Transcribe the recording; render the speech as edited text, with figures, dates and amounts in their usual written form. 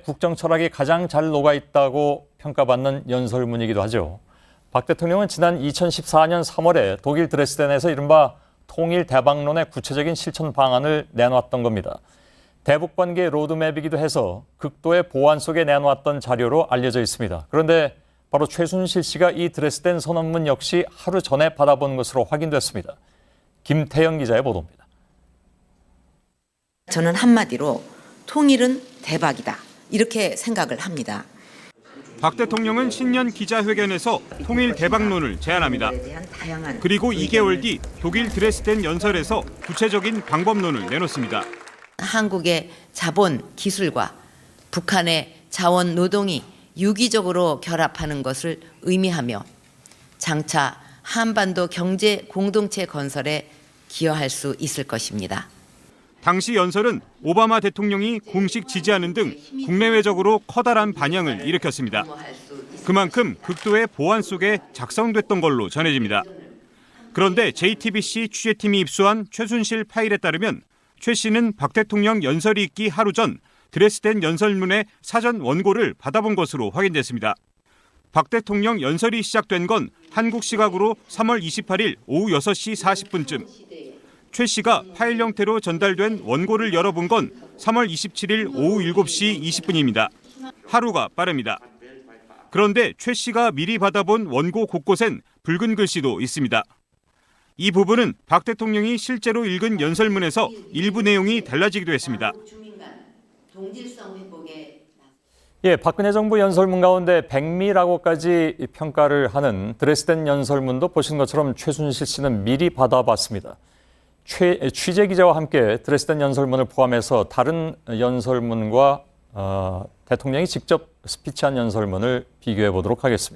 국정 철학이 가장 잘 녹아 있다고 평가받는 연설문이기도 하죠. 박 대통령은 지난 2014년 3월에 독일 드레스덴에서 이른바 통일 대박론의 구체적인 실천 방안을 내놓았던 겁니다. 대북 관계 로드맵이기도 해서 극도의 보안 속에 내놓았던 자료로 알려져 있습니다. 그런데 바로 최순실 씨가 이 드레스덴 선언문 역시 하루 전에 받아본 것으로 확인됐습니다. 김태영 기자의 보도입니다. 저는 한마디로 통일은 대박이다. 이렇게 생각을 합니다. 박 대통령은 신년 기자회견에서 통일 대박론을 제안합니다. 그리고 2개월 뒤 독일 드레스덴 연설에서 구체적인 방법론을 내놓습니다. 한국의 자본, 기술과 북한의 자원, 노동이 유기적으로 결합하는 것을 의미하며 장차 한반도 경제 공동체 건설에 기여할 수 있을 것입니다. 당시 연설은 오바마 대통령이 공식 지지하는 등 국내외적으로 커다란 반향을 일으켰습니다. 그만큼 극도의 보안 속에 작성됐던 걸로 전해집니다. 그런데 JTBC 취재팀이 입수한 최순실 파일에 따르면 최 씨는 박 대통령 연설이 있기 하루 전 드레스덴 연설문의 사전 원고를 받아본 것으로 확인됐습니다. 박 대통령 연설이 시작된 건 한국 시각으로 3월 28일 오후 6시 40분쯤. 최 씨가 파일 형태로 전달된 원고를 열어본 건 3월 27일 오후 7시 20분입니다. 하루가 빠릅니다. 그런데 최 씨가 미리 받아본 원고 곳곳엔 붉은 글씨도 있습니다. 이 부분은 박 대통령이 실제로 읽은 연설문에서 일부 내용이 달라지기도 했습니다. 박근혜 정부 연설문 가운데 백미라고까지 평가를 하는 드레스덴 연설문도 보신 것처럼 최순실 씨는 미리 받아봤습니다. 취재 기자와 함께 드레스덴 연설문을 포함해서 다른 연설문과 대통령이 직접 스피치한 연설문을 비교해 보도록 하겠습니다.